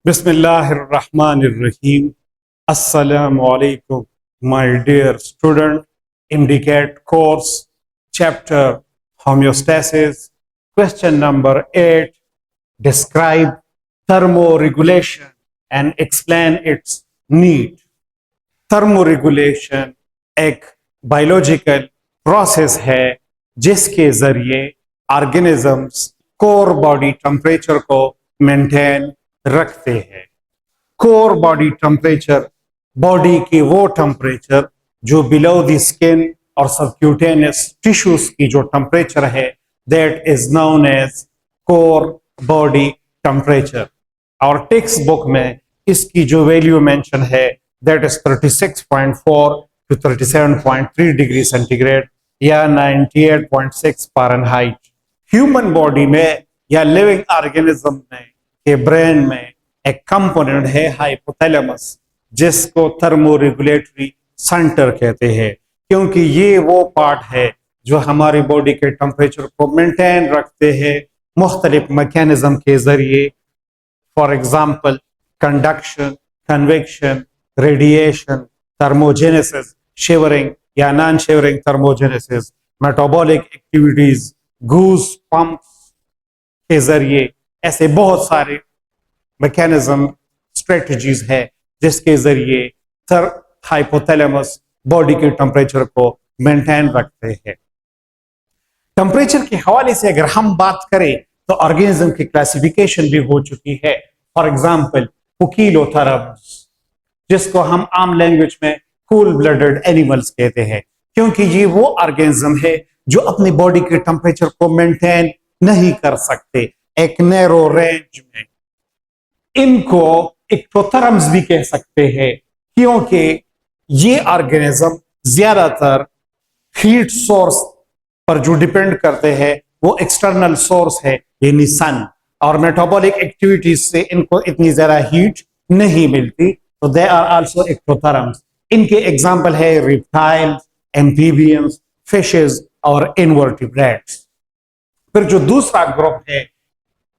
Bismillahirrahmanirrahim. Assalamu alaikum, my dear student. Indicate course, chapter homeostasis. Question number 8. Describe thermoregulation and explain its need. Thermoregulation एक biological process है जिसके जरिए organisms core body temperature को maintain रखते हैं। Core body temperature body की वो temperature जो बिलो द स्किन और सबक्यूटेनियस टिश्यूज की जो टेम्परेचर है, that is known as core body temperature. और टेक्स्ट बुक में इसकी जो वैल्यू मेंशन है, that is 36.4 to 37.3 degree centigrade या 98.6 फ़ारेनहाइट। ह्यूमन बॉडी में या लिविंग ऑर्गेनिज्म में के ब्रेन में एक कंपोनेंट है हाइपोथैलेमस, जिसको थर्मोरेगुलेटरी सेंटर कहते हैं, क्योंकि ये वो पार्ट है जो हमारी बॉडी के टेम्परेचर को मेंटेन रखते हैं मुख्तलिफ मैकेनिज्म के जरिए। For example conduction, convection, radiation, thermogenesis, shivering या non shivering thermogenesis, metabolic activities, goosebumps के जरिए ऐसे बहुत सारे मैकेनिज्म स्ट्रेटजीज है जिसके जरिए हाइपोथैलेमस बॉडी के टेम्परेचर को मेंटेन रखते हैं। टेम्परेचर के हवाले से अगर हम बात करें तो ऑर्गेनिज्म की क्लासिफिकेशन भी हो चुकी है। फॉर एग्जाम्पल पुकीलोथर्म्स, जिसको हम आम लैंग्वेज में कूल ब्लडेड एनिमल्स कहते हैं, क्योंकि ये वो ऑर्गेनिज्म है जो अपनी बॉडी के टेम्परेचर को मेंटेन नहीं कर सकते एक नैरो रेंज में। इनको एक्टोथर्म्स भी कह सकते हैं, क्योंकि ये ऑर्गेनिज्म ज्यादातर हीट सोर्स पर जो डिपेंड करते हैं वो एक्सटर्नल सोर्स है, यानी सन, और मेटाबॉलिक एक्टिविटीज से इनको इतनी ज्यादा हीट नहीं मिलती, तो दे आर आल्सो एक्टोथर्म्स। इनके एग्जाम्पल है रिप्टाइल्स, एम्फीबियंस, फिशेस और इनवर्टिब्रेट्स। फिर जो दूसरा ग्रुप है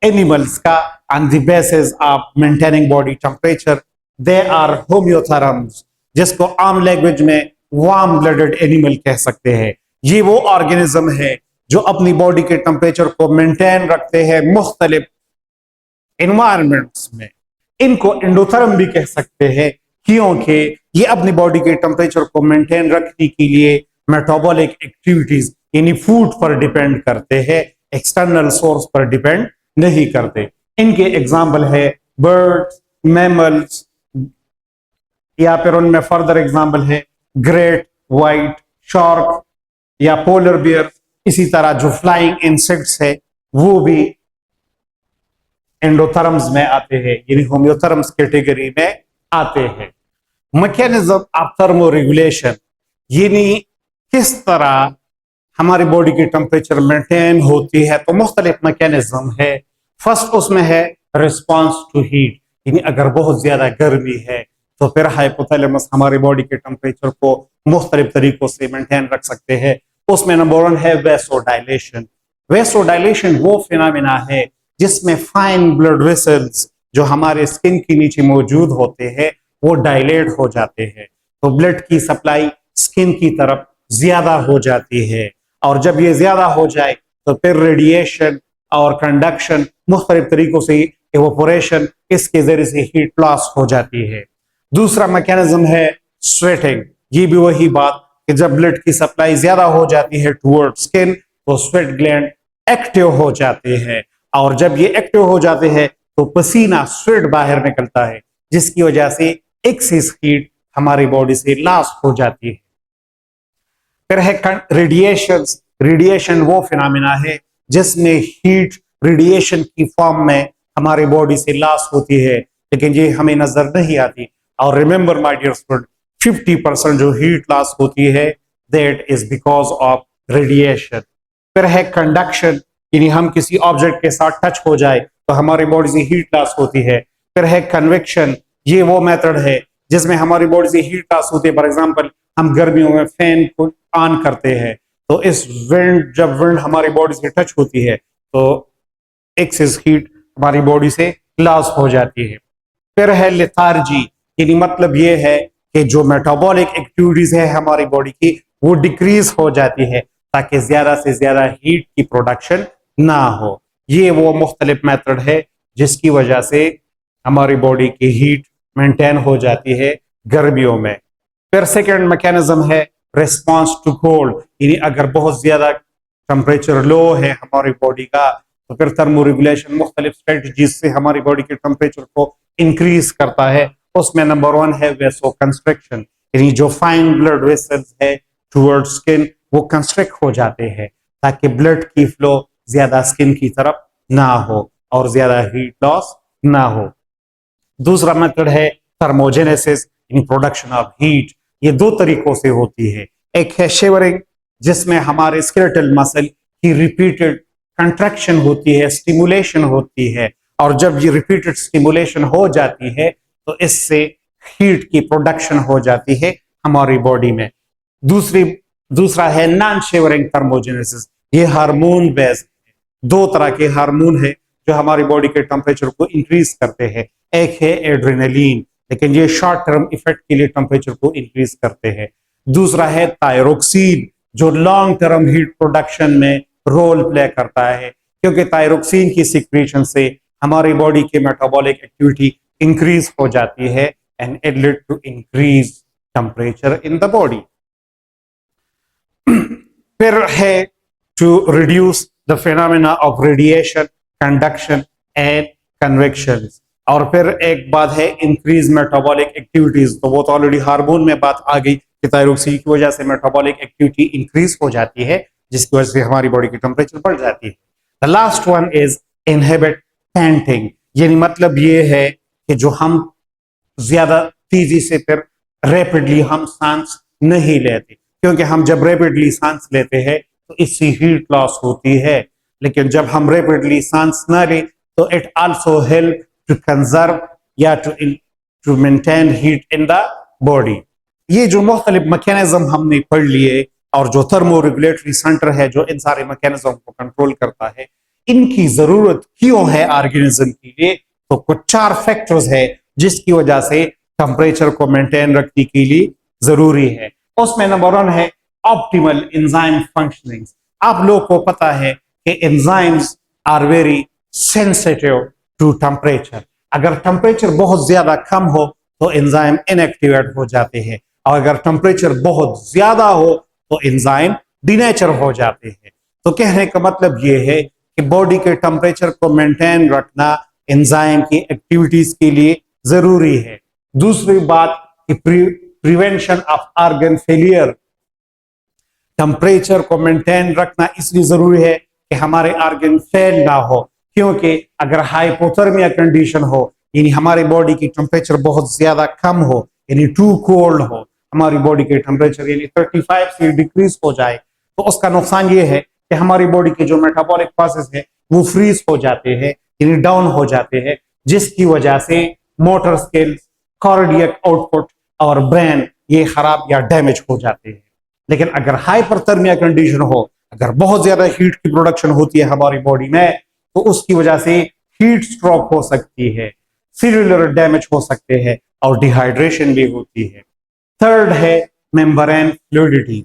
एनिमल्स का, on the basis of maintaining body temperature, they are homeotherms, जिसको आम लैंग्वेज में वार्म ब्लडेड एनिमल कह सकते हैं। ये वो ऑर्गेनिज्म है जो अपनी बॉडी के टेम्परेचर को मेंटेन रखते हैं मुख्तलिफ एनवायरमेंट्स में। इनको एंडोथर्म भी कह सकते हैं, क्योंकि ये अपनी बॉडी के टेम्परेचर को मेंटेन रखने के लिए मेटाबॉलिक एक्टिविटीज यानी फूड पर डिपेंड करते हैं, एक्सटर्नल सोर्स पर डिपेंड नहीं करते। इनके एग्जाम्पल है बर्ड्स, मैमल्स, या फिर उनमें फर्दर एग्जाम्पल है ग्रेट व्हाइट शार्क या पोलर बियर। इसी तरह जो फ्लाइंग इंसेक्ट्स है वो भी एंडोथर्म्स में आते हैं, यानी होम्योथर्म्स कैटेगरी में आते हैं। मैकेनिज्म ऑफ थर्मोरेगुलेशन, यानी किस तरह हमारी बॉडी की टेम्परेचर मेंटेन होती है, तो मुख्तलिफ मैकेनिज्म है। फर्स्ट उसमें है रिस्पॉन्स टू हीट, यानी अगर बहुत ज्यादा गर्मी है तो फिर हाइपोथैलेमस हमारी बॉडी के टेम्परेचर को मुख्तलिफ तरीकों से मेंटेन रख सकते हैं। उसमें नंबर 1 है वेसोडाइलेशन। वेसोडाइलेशन वो फिनोमेना है जिसमें फाइन ब्लड वेसल्स जो हमारे स्किन के नीचे मौजूद होते हैं वो डायलेट हो जाते हैं, तो ब्लड की सप्लाई स्किन की तरफ ज्यादा हो जाती है, और जब ये ज्यादा हो जाए तो फिर रेडिएशन और कंडक्शन, मुख्तलिफ तरीकों से इवेपोरेशन, इसके जरिए से हीट लॉस हो जाती है। दूसरा मैकेनिज्म है स्वेटिंग। ये भी वही बात कि जब ब्लड की सप्लाई ज्यादा हो जाती है टुवर्ड स्किन तो स्वेट ग्लैंड एक्टिव हो जाते हैं, और जब ये एक्टिव हो जाते हैं तो पसीना, स्वेट बाहर निकलता है, जिसकी वजह से एक्सेस हीट हमारी बॉडी से लॉस हो जाती है। फिर है रेडिएशन। रेडिएशन वो फिनोमेना है जिसमें हीट रेडिएशन की फॉर्म में हमारी बॉडी से लॉस होती है, लेकिन ये हमें नजर नहीं आती। और रिमेंबर माय डियर स्टूडेंट, 50% जो हीट लॉस होती है that is because of radiation. फिर है कंडक्शन, यानी हम किसी ऑब्जेक्ट के साथ टच हो जाए तो हमारी बॉडी से हीट लॉस होती है। फिर है कन्वेक्शन, ये वो मेथड है जिसमें हमारी बॉडी से हीट लॉस होती है। फॉर एग्जांपल हम गर्मियों में फैन को ऑन करते हैं तो इस विंड, जब विंड हमारी बॉडी से टच होती है तो एक्सेस हीट हमारी बॉडी से लॉस हो जाती है। फिर है लेथार्जी, यानी मतलब ये है कि जो मेटाबॉलिक एक्टिविटीज है हमारी बॉडी की वो डिक्रीज हो जाती है ताकि ज्यादा से ज्यादा हीट की प्रोडक्शन ना हो। ये वो मुख्तलिफ मेथड है जिसकी वजह से हमारी बॉडी की हीट मेंटेन हो जाती है गर्मियों में। फिर सेकेंड मैकेनिज्म है रिस्पॉन्स टू कोल्ड, यानी अगर बहुत ज्यादा टेम्परेचर लो है हमारी बॉडी का तो फिर थर्मो रेगुलेशन मुख्तलिफ स्ट्रेटजीज से हमारी बॉडी के टेम्परेचर को इंक्रीज करता है। उसमें नंबर 1 है वेसो कंस्ट्रक्शन, यानी जो फाइन ब्लड वेसल्स है टूवर्ड स्किन वो कंस्ट्रक्ट हो जाते हैं ताकि ब्लड की फ्लो ज्यादा स्किन की तरफ ना हो और ज्यादा हीट लॉस ना हो। दूसरा मेथड है थर्मोजेनेसिस, यानी प्रोडक्शन ऑफ हीट। ये दो तरीकों से होती है, एक है शिवरिंग जिसमें हमारे स्केलेटल मसल की रिपीटेड कंट्रैक्शन होती है, स्टिमुलेशन होती है, और जब ये रिपीटेड स्टिमुलेशन हो जाती है तो इससे हीट की प्रोडक्शन हो जाती है हमारी बॉडी में। दूसरा है नॉन शिवरिंग थर्मोजेनेसिस, ये हार्मोन बेस्ड है। दो तरह के हार्मोन है जो हमारी बॉडी के टेम्परेचर को इंक्रीज करते हैं। एक है एड्रेनलिन, लेकिन ये शॉर्ट टर्म इफेक्ट के लिए टेम्परेचर को इंक्रीज करते हैं। दूसरा है थायरोक्सिन जो लॉन्ग टर्म हीट प्रोडक्शन में रोल प्ले करता है, क्योंकि थायरोक्सिन की सिक्रीशन से हमारी बॉडी की मेटाबॉलिक एक्टिविटी इंक्रीज हो जाती है and it lead to increase temperature in the body. फिर है to reduce the phenomena of radiation, conduction and convection. और फिर एक बात है इंक्रीज मेटाबॉलिक एक्टिविटीज, तो वो तो ऑलरेडी हार्मोन में बात आ गई कि थायरोक्सिन की वजह से मेटाबॉलिक एक्टिविटी इंक्रीज हो जाती है जिसकी वजह से हमारी बॉडी की टेम्परेचर बढ़ जाती है। The last one is inhibit painting, यानी मतलब ये है कि जो हम ज्यादा तेजी से फिर रैपिडली हम सांस नहीं लेते, क्योंकि हम जब रैपिडली सांस लेते हैं तो इससे हीट लॉस होती है, लेकिन जब हम रैपिडली सांस ना लें तो it also help to conserve या to maintain heat in the body. ये जो मुख्तलिफ मैकेनिज्म हमने पढ़ लिए और जो थर्मो रेगुलेटरी सेंटर है जो इन सारे मैकेनिज्म को कंट्रोल करता है, इनकी जरूरत क्यों है ऑर्गेनिज्म के लिए? तो कुछ 4 फैक्टर्स है जिसकी वजह से टेम्परेचर को मेंटेन रखने के लिए जरूरी है। उसमें नंबर 1 है ऑप्टिमल एंजाइम फंक्शनिंग। आप लोगों को पता है कि enzymes are very sensitive to temperature. अगर टेम्परेचर बहुत ज्यादा कम हो तो एंजाइम इनएक्टिवेट हो जाते हैं, और अगर टेम्परेचर बहुत ज्यादा हो तो एंजाइम डिनेचर हो जाते हैं। तो कहने का मतलब ये है कि बॉडी के टेम्परेचर को मेंटेन रखना एंजाइम की एक्टिविटीज के लिए जरूरी है। दूसरी बात कि prevention of organ failure, temperature को मेंटेन रखना इसलिए जरूरी है कि हमारे ऑर्गन फेल ना हो, क्योंकि अगर हाइपोथर्मिया कंडीशन हो यानी हमारी बॉडी की टेम्परेचर बहुत ज्यादा कम हो, यानी टू कोल्ड हो, हमारी बॉडी के टेम्परेचर यानी 35 से डिक्रीज हो जाए, तो उसका नुकसान ये है कि हमारी बॉडी के जो मेटाबॉलिक प्रोसेस है वो फ्रीज हो जाते हैं यानी डाउन हो जाते हैं, जिसकी वजह से मोटर स्किल्स, कार्डियक आउटपुट और ब्रेन ये खराब या डैमेज हो जाते हैं। लेकिन अगर हाइपरथर्मिया कंडीशन हो, अगर बहुत ज्यादा हीट की प्रोडक्शन होती है हमारी बॉडी में, तो उसकी वजह से हीट स्ट्रोक हो सकती है, सेल्यूलर डैमेज हो सकते हैं और डिहाइड्रेशन भी होती है। थर्ड है मेम्ब्रेन फ्लूइडिटी।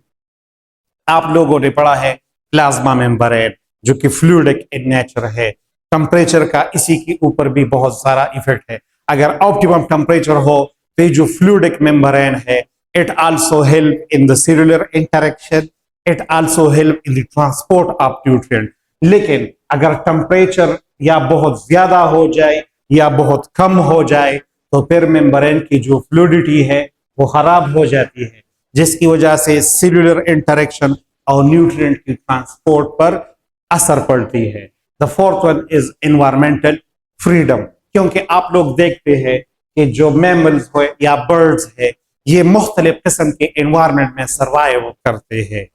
आप लोगों ने पढ़ा है प्लाज्मा मेम्ब्रेन जो कि फ्लूइडिक इन नेचर है। टेम्परेचर का इसी के ऊपर भी बहुत सारा इफेक्ट है। अगर ऑप्टिमम टेम्परेचर हो तो जो फ्लूइडिक मेम्ब्रेन है it also help in the cellular interaction, it also help in the transport of nutrient. लेकिन अगर टेम्परेचर या बहुत ज्यादा हो जाए या बहुत कम हो जाए तो फिर मेम्ब्रेन की जो फ्लूइडिटी है वो खराब हो जाती है, जिसकी वजह से सेल्यूलर इंटरेक्शन और न्यूट्रिएंट की ट्रांसपोर्ट पर असर पड़ती है। The fourth one is environmental freedom, क्योंकि आप लोग देखते हैं कि जो मैमल्स हो या बर्ड्स है ये मुख्तलिफ किस्म के एनवायरमेंट में सर्वाइव करते हैं।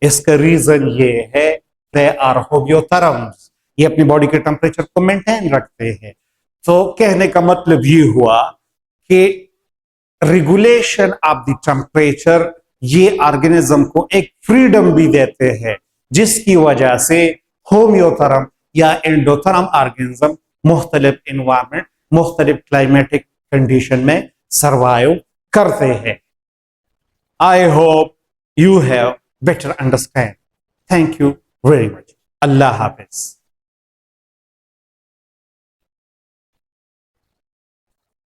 इसका रीजन ये है दे आर होमियोथर्म्स, ये अपनी बॉडी के टेम्परेचर को मेंटेन रखते हैं। तो कहने का मतलब ये हुआ कि रेगुलेशन ऑफ द टेम्परेचर ये ऑर्गेनिज्म को एक फ्रीडम भी देते हैं, जिसकी वजह से होमियोथर्म या एंडोथर्म ऑर्गेनिज्म मुख्तलिफ एनवायरमेंट मुख्तलिफ क्लाइमेटिक कंडीशन में सर्वाइव करते हैं। I hope you have better understand. Thank you very much. Allah Hafiz.